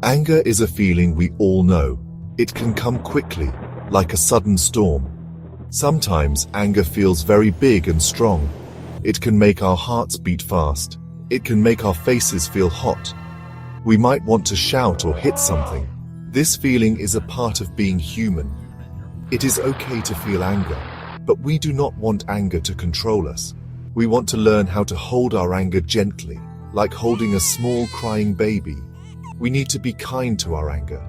Anger is a feeling we all know. It can come quickly, like a sudden storm. Sometimes anger feels very big and strong. It can make our hearts beat fast. It can make our faces feel hot. We might want to shout or hit something. This feeling is a part of being human. It is okay to feel anger, but we do not want anger to control us. We want to learn how to hold our anger gently, like holding a small crying baby. We need to be kind to our anger.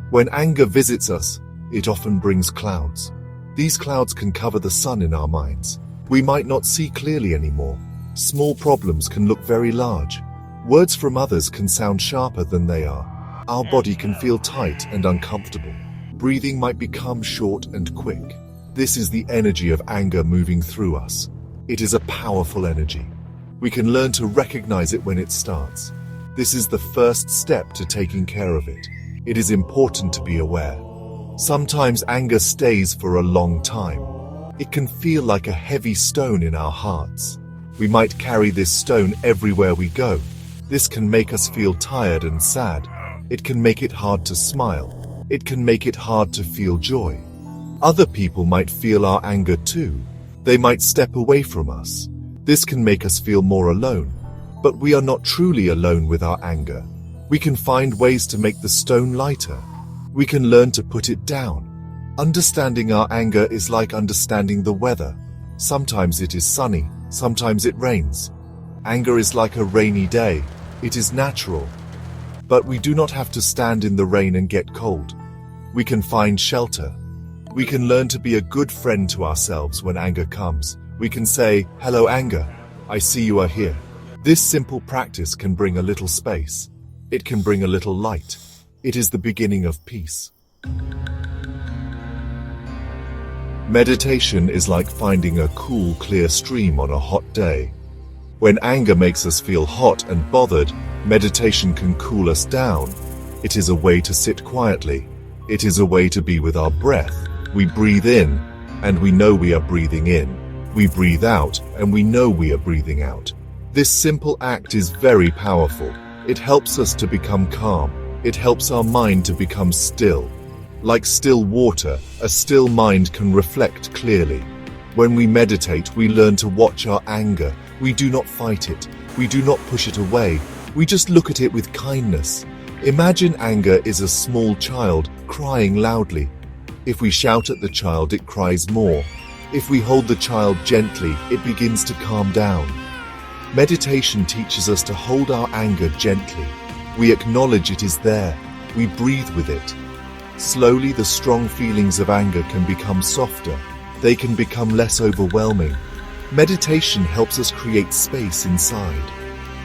When anger visits us, it often brings clouds. These clouds can cover the sun in our minds. We might not see clearly anymore. Small problems can look very large. Words from others can sound sharper than they are. Our body can feel tight and uncomfortable. Breathing might become short and quick. This is the energy of anger moving through us. It is a powerful energy. We can learn to recognize it when it starts. This is the first step to taking care of it. It is important to be aware. Sometimes anger stays for a long time. It can feel like a heavy stone in our hearts. We might carry this stone everywhere we go. This can make us feel tired and sad. It can make it hard to smile. It can make it hard to feel joy. Other people might feel our anger too. They might step away from us. This can make us feel more alone. But we are not truly alone with our anger. We can find ways to make the stone lighter. We can learn to put it down. Understanding our anger is like understanding the weather. Sometimes it is sunny, sometimes it rains. Anger is like a rainy day. It is natural. But we do not have to stand in the rain and get cold. We can find shelter. We can learn to be a good friend to ourselves when anger comes. We can say, "Hello, anger. I see you are here." This simple practice can bring a little space. It can bring a little light. It is the beginning of peace. Meditation is like finding a cool, clear stream on a hot day. When anger makes us feel hot and bothered, meditation can cool us down. It is a way to sit quietly. It is a way to be with our breath. We breathe in, and we know we are breathing in. We breathe out, and we know we are breathing out. This simple act is very powerful. It helps us to become calm. It helps our mind to become still. Like still water, a still mind can reflect clearly. When we meditate, we learn to watch our anger. We do not fight it. We do not push it away. We just look at it with kindness. Imagine anger is a small child crying loudly. If we shout at the child, it cries more. If we hold the child gently, it begins to calm down. Meditation teaches us to hold our anger gently. We acknowledge it is there. We breathe with it. Slowly, the strong feelings of anger can become softer. They can become less overwhelming. Meditation helps us create space inside.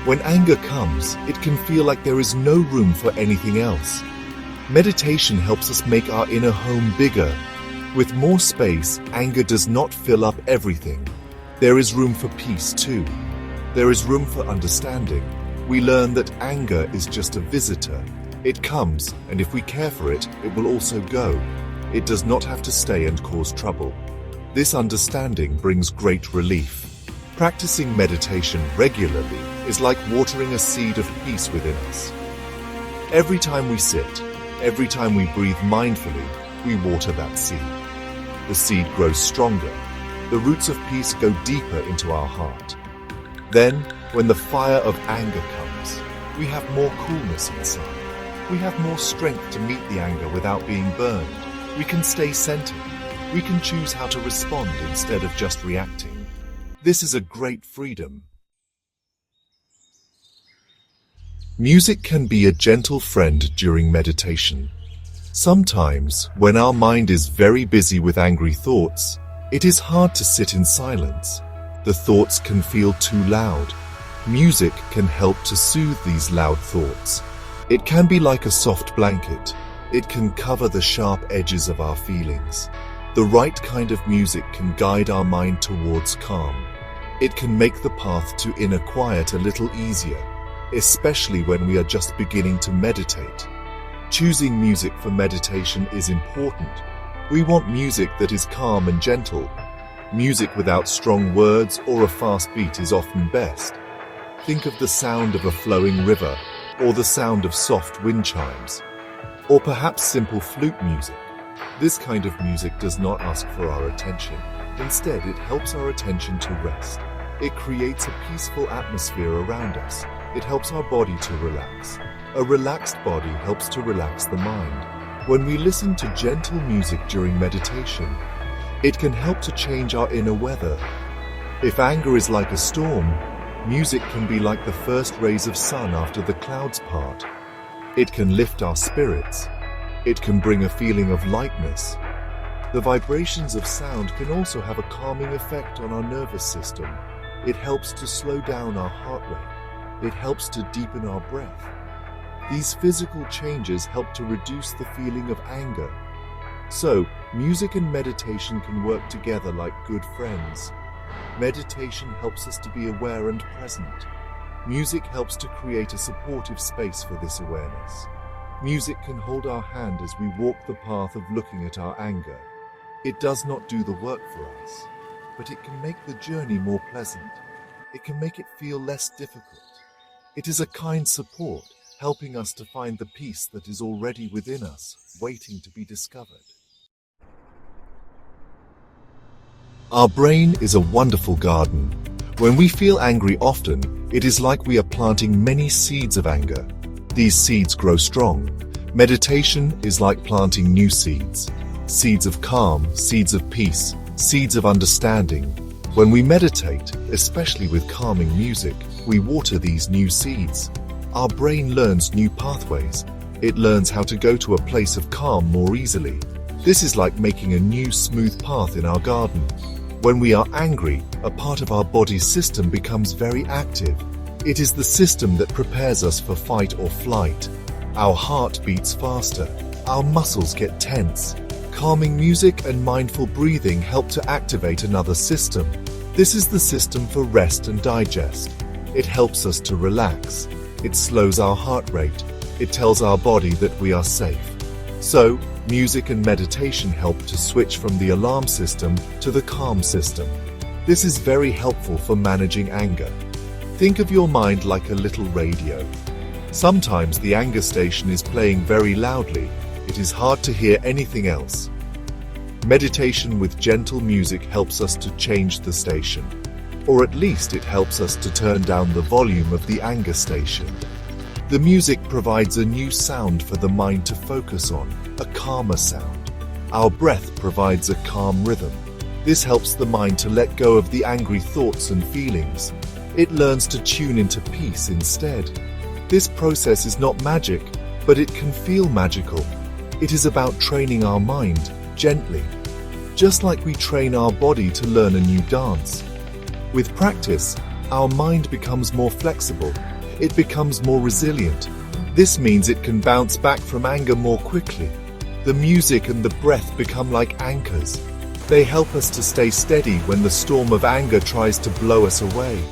When anger comes, it can feel like there is no room for anything else. Meditation helps us make our inner home bigger. With more space, anger does not fill up everything. There is room for peace too. There is room for understanding. We learn that anger is just a visitor. It comes, and if we care for it, it will also go. It does not have to stay and cause trouble. This understanding brings great relief. Practicing meditation regularly is like watering a seed of peace within us. Every time we sit, every time we breathe mindfully, we water that seed. The seed grows stronger. The roots of peace go deeper into our heart. Then, when the fire of anger comes, we have more coolness inside. We have more strength to meet the anger without being burned. We can stay centered. We can choose how to respond instead of just reacting. This is a great freedom. Music can be a gentle friend during meditation. Sometimes, when our mind is very busy with angry thoughts, it is hard to sit in silence. The thoughts can feel too loud. Music can help to soothe these loud thoughts. It can be like a soft blanket. It can cover the sharp edges of our feelings. The right kind of music can guide our mind towards calm. It can make the path to inner quiet a little easier, especially when we are just beginning to meditate. Choosing music for meditation is important. We want music that is calm and gentle. Music without strong words or a fast beat is often best. Think of the sound of a flowing river or the sound of soft wind chimes, or perhaps simple flute music. This kind of music does not ask for our attention. Instead, it helps our attention to rest. It creates a peaceful atmosphere around us. It helps our body to relax. A relaxed body helps to relax the mind. When we listen to gentle music during meditation, it can help to change our inner weather. If anger is like a storm, music can be like the first rays of sun after the clouds part. It can lift our spirits. It can bring a feeling of lightness. The vibrations of sound can also have a calming effect on our nervous system. It helps to slow down our heart rate. It helps to deepen our breath. These physical changes help to reduce the feeling of anger. So, music and meditation can work together like good friends. Meditation helps us to be aware and present. Music helps to create a supportive space for this awareness. Music can hold our hand as we walk the path of looking at our anger. It does not do the work for us, but it can make the journey more pleasant. It can make it feel less difficult. It is a kind support, helping us to find the peace that is already within us, waiting to be discovered. Our brain is a wonderful garden. When we feel angry often, it is like we are planting many seeds of anger. These seeds grow strong. Meditation is like planting new seeds. Seeds of calm, seeds of peace, seeds of understanding. When we meditate, especially with calming music, we water these new seeds. Our brain learns new pathways. It learns how to go to a place of calm more easily. This is like making a new smooth path in our garden. When we are angry, a part of our body's system becomes very active. It is the system that prepares us for fight or flight. Our heart beats faster. Our muscles get tense. Calming music and mindful breathing help to activate another system. This is the system for rest and digest. It helps us to relax. It slows our heart rate. It tells our body that we are safe. So, music and meditation help to switch from the alarm system to the calm system. This is very helpful for managing anger. Think of your mind like a little radio. Sometimes the anger station is playing very loudly. It is hard to hear anything else. Meditation with gentle music helps us to change the station. Or at least it helps us to turn down the volume of the anger station. The music provides a new sound for the mind to focus on, a calmer sound. Our breath provides a calm rhythm. This helps the mind to let go of the angry thoughts and feelings. It learns to tune into peace instead. This process is not magic, but it can feel magical. It is about training our mind gently, just like we train our body to learn a new dance. With practice, our mind becomes more flexible. It becomes more resilient. This means it can bounce back from anger more quickly. The music and the breath become like anchors. They help us to stay steady when the storm of anger tries to blow us away.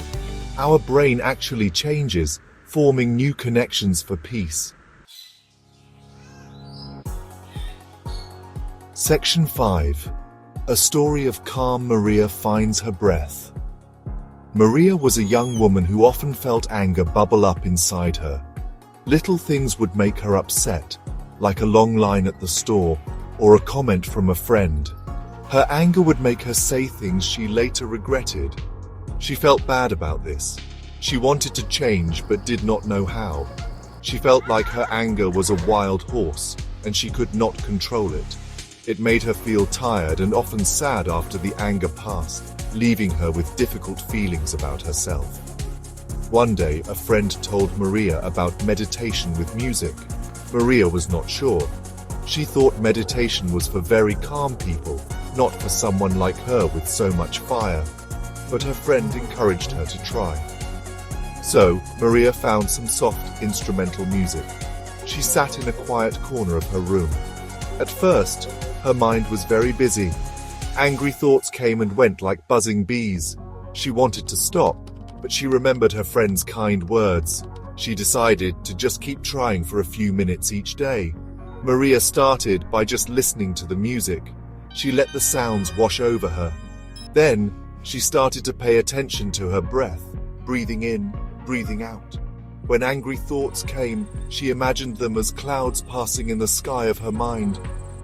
Our brain actually changes, forming new connections for peace. Section 5. A story of calm Maria finds her breath. Maria was a young woman who often felt anger bubble up inside her. Little things would make her upset, like a long line at the store or a comment from a friend. Her anger would make her say things she later regretted. She felt bad about this. She wanted to change but did not know how. She felt like her anger was a wild horse and she could not control it. It made her feel tired and often sad after the anger passed, leaving her with difficult feelings about herself. One day, a friend told Maria about meditation with music. Maria was not sure. She thought meditation was for very calm people, not for someone like her with so much fire. But her friend encouraged her to try. So, Maria found some soft instrumental music. She sat in a quiet corner of her room. At first, her mind was very busy. Angry thoughts came and went like buzzing bees. She wanted to stop, but she remembered her friend's kind words. She decided to just keep trying for a few minutes each day. Maria started by just listening to the music. She let the sounds wash over her. Then, she started to pay attention to her breath, breathing in, breathing out. When angry thoughts came, she imagined them as clouds passing in the sky of her mind.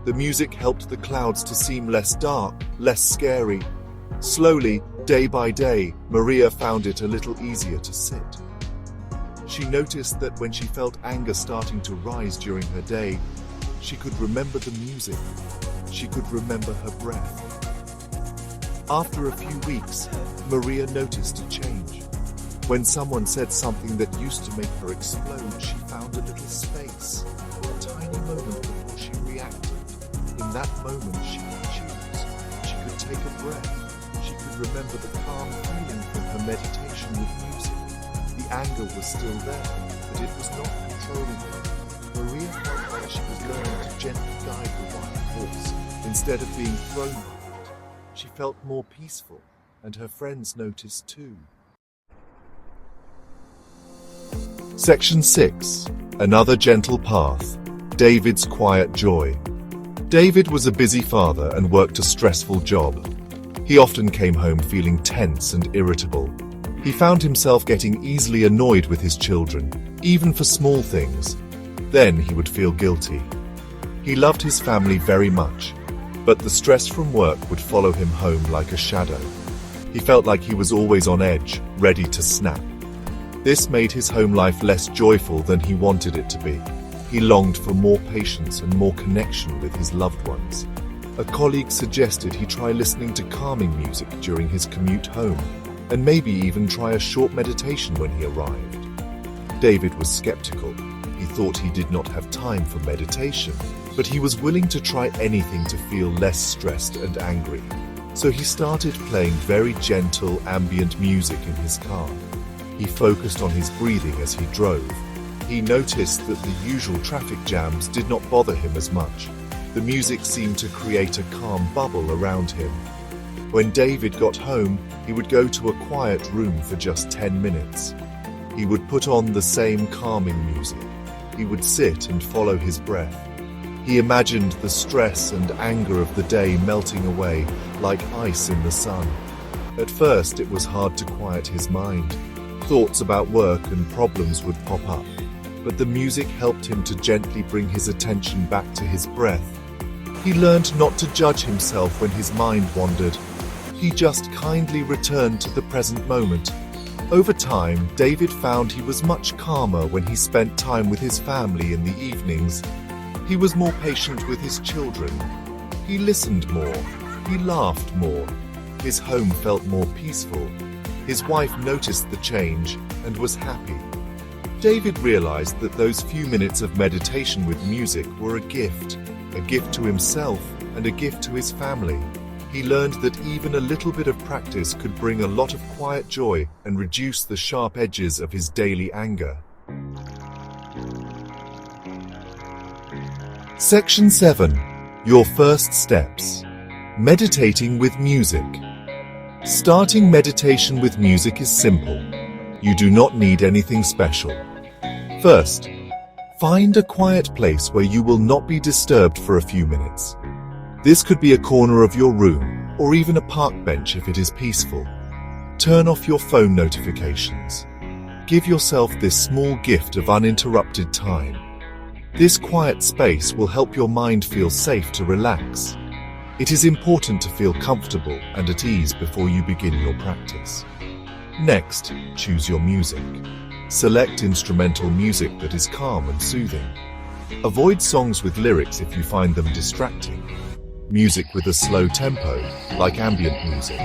The music helped the clouds to seem less dark, less scary. Slowly, day by day, Maria found it a little easier to sit. She noticed that when she felt anger starting to rise during her day, she could remember the music. She could remember her breath. After a few weeks, Maria noticed a change. When someone said something that used to make her explode, she found a little space, a tiny moment before she reacted. In that moment, she could choose. She could take a breath. She could remember the calm feeling from her meditation with music. The anger was still there, but it was not controlling her. Maria felt like she was learning to gently guide the wild horse instead of being thrown by it. She felt more peaceful, and her friends noticed too. Section 6. Another Gentle Path. David's Quiet Joy. David was a busy father and worked a stressful job. He often came home feeling tense and irritable. He found himself getting easily annoyed with his children, even for small things. Then he would feel guilty. He loved his family very much, but the stress from work would follow him home like a shadow. He felt like he was always on edge, ready to snap. This made his home life less joyful than he wanted it to be. He longed for more patience and more connection with his loved ones. A colleague suggested he try listening to calming music during his commute home, and maybe even try a short meditation when he arrived. David was skeptical. He thought he did not have time for meditation, but he was willing to try anything to feel less stressed and angry. So he started playing very gentle ambient music in his car. He focused on his breathing as he drove. He noticed that the usual traffic jams did not bother him as much. The music seemed to create a calm bubble around him. When David got home, he would go to a quiet room for just 10 minutes. He would put on the same calming music. He would sit and follow his breath. He imagined the stress and anger of the day melting away like ice in the sun. At first, it was hard to quiet his mind. Thoughts about work and problems would pop up, but the music helped him to gently bring his attention back to his breath. He learned not to judge himself when his mind wandered. He just kindly returned to the present moment. Over time, David found he was much calmer when he spent time with his family in the evenings. He was more patient with his children. He listened more. He laughed more. His home felt more peaceful. His wife noticed the change and was happy. David realized that those few minutes of meditation with music were a gift to himself and a gift to his family. He learned that even a little bit of practice could bring a lot of quiet joy and reduce the sharp edges of his daily anger. Section 7. Your First Steps. Meditating with Music. Starting meditation with music is simple. You do not need anything special. First, find a quiet place where you will not be disturbed for a few minutes. This could be a corner of your room, or even a park bench if it is peaceful. Turn off your phone notifications. Give yourself this small gift of uninterrupted time. This quiet space will help your mind feel safe to relax. It is important to feel comfortable and at ease before you begin your practice. Next, choose your music. Select instrumental music that is calm and soothing. Avoid songs with lyrics if you find them distracting. Music with a slow tempo, like ambient music.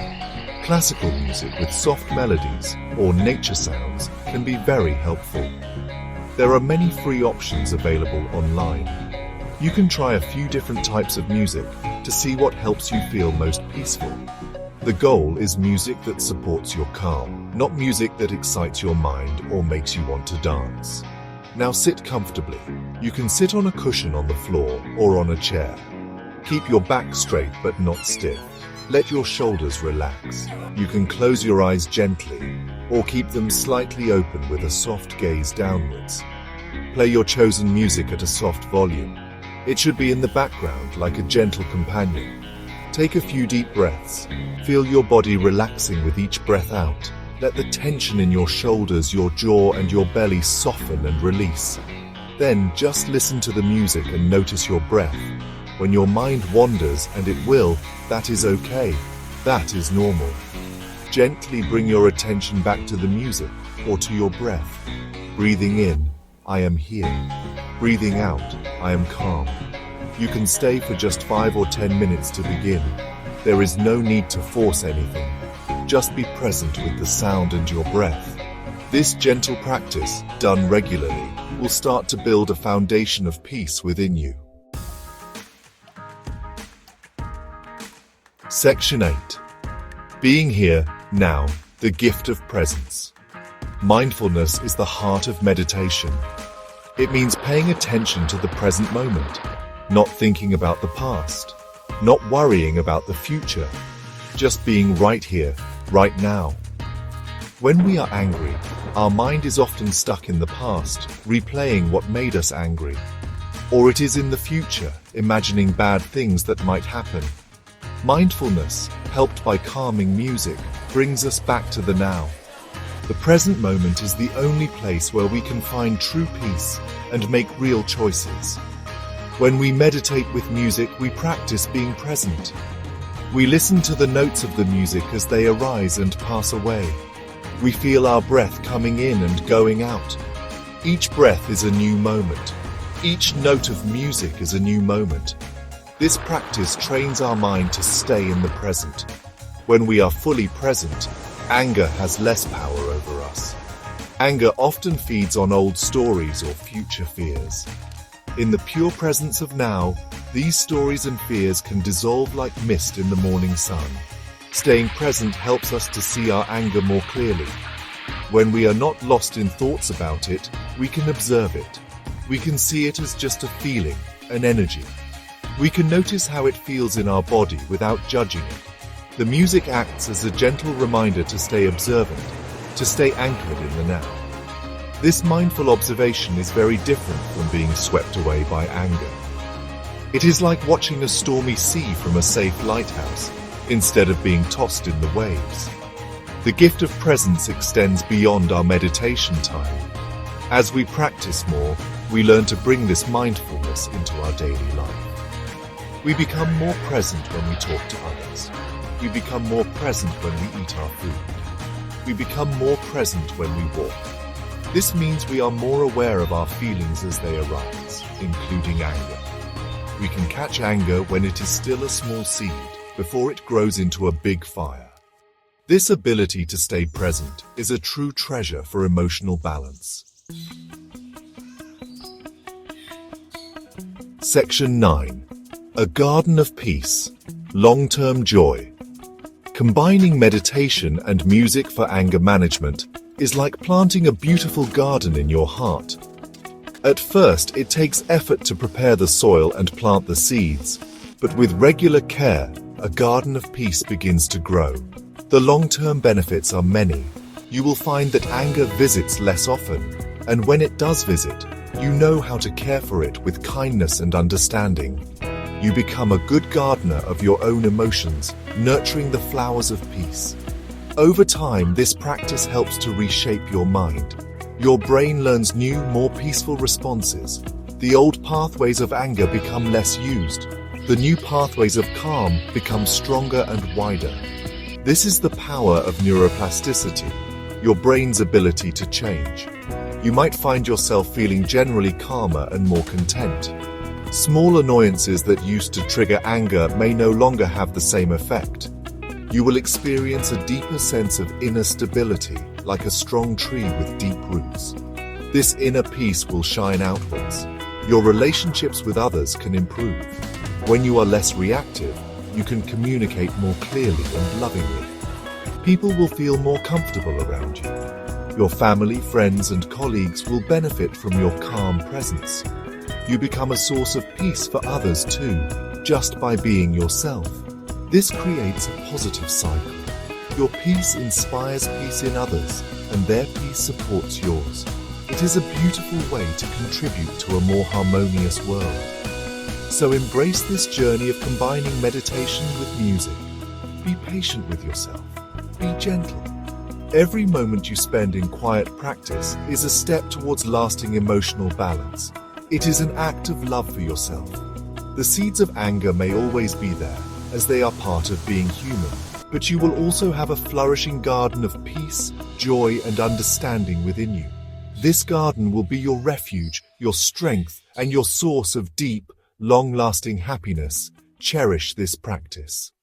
Classical music with soft melodies or nature sounds can be very helpful. There are many free options available online. You can try a few different types of music to see what helps you feel most peaceful. The goal is music that supports your calm, not music that excites your mind or makes you want to dance. Now sit comfortably. You can sit on a cushion on the floor or on a chair. Keep your back straight but not stiff. Let your shoulders relax. You can close your eyes gently or keep them slightly open with a soft gaze downwards. Play your chosen music at a soft volume. It should be in the background like a gentle companion. Take a few deep breaths. Feel your body relaxing with each breath out. Let the tension in your shoulders, your jaw, and your belly soften and release. Then just listen to the music and notice your breath. When your mind wanders, and it will, that is okay. That is normal. Gently bring your attention back to the music or to your breath. Breathing in, I am here. Breathing out, I am calm. You can stay for just 5 or 10 minutes to begin. There is no need to force anything. Just be present with the sound and your breath. This gentle practice, done regularly, will start to build a foundation of peace within you. Section 8. Being here, now, the gift of presence. Mindfulness is the heart of meditation. It means paying attention to the present moment, not thinking about the past, not worrying about the future, just being right here, right now. When we are angry, our mind is often stuck in the past, replaying what made us angry. Or it is in the future, imagining bad things that might happen. Mindfulness, helped by calming music, brings us back to the now. The present moment is the only place where we can find true peace and make real choices. When we meditate with music, we practice being present. We listen to the notes of the music as they arise and pass away. We feel our breath coming in and going out. Each breath is a new moment. Each note of music is a new moment. This practice trains our mind to stay in the present. When we are fully present, anger has less power over us. Anger often feeds on old stories or future fears. In the pure presence of now, these stories and fears can dissolve like mist in the morning sun. Staying present helps us to see our anger more clearly. When we are not lost in thoughts about it, we can observe it. We can see it as just a feeling, an energy. We can notice how it feels in our body without judging it. The music acts as a gentle reminder to stay observant, to stay anchored in the now. This mindful observation is very different from being swept away by anger. It is like watching a stormy sea from a safe lighthouse, instead of being tossed in the waves. The gift of presence extends beyond our meditation time. As we practice more, we learn to bring this mindfulness into our daily life. We become more present when we talk to others. We become more present when we eat our food. We become more present when we walk. This means we are more aware of our feelings as they arise, including anger. We can catch anger when it is still a small seed, before it grows into a big fire. This ability to stay present is a true treasure for emotional balance. Section 9. A garden of peace, long-term joy. Combining meditation and music for anger management is like planting a beautiful garden in your heart. At first, it takes effort to prepare the soil and plant the seeds, but with regular care, a garden of peace begins to grow. The long-term benefits are many. You will find that anger visits less often, and when it does visit, you know how to care for it with kindness and understanding. You become a good gardener of your own emotions, nurturing the flowers of peace. Over time, this practice helps to reshape your mind. Your brain learns new, more peaceful responses. The old pathways of anger become less used. The new pathways of calm become stronger and wider. This is the power of neuroplasticity, your brain's ability to change. You might find yourself feeling generally calmer and more content. Small annoyances that used to trigger anger may no longer have the same effect. You will experience a deeper sense of inner stability, like a strong tree with deep roots. This inner peace will shine outwards. Your relationships with others can improve. When you are less reactive, you can communicate more clearly and lovingly. People will feel more comfortable around you. Your family, friends, and colleagues will benefit from your calm presence. You become a source of peace for others too, just by being yourself. This creates a positive cycle. Your peace inspires peace in others, and their peace supports yours. It is a beautiful way to contribute to a more harmonious world. So embrace this journey of combining meditation with music. Be patient with yourself. Be gentle. Every moment you spend in quiet practice is a step towards lasting emotional balance. It is an act of love for yourself. The seeds of anger may always be there, as they are part of being human, but you will also have a flourishing garden of peace, joy, and understanding within you. This garden will be your refuge, your strength, and your source of deep, long-lasting happiness. Cherish this practice.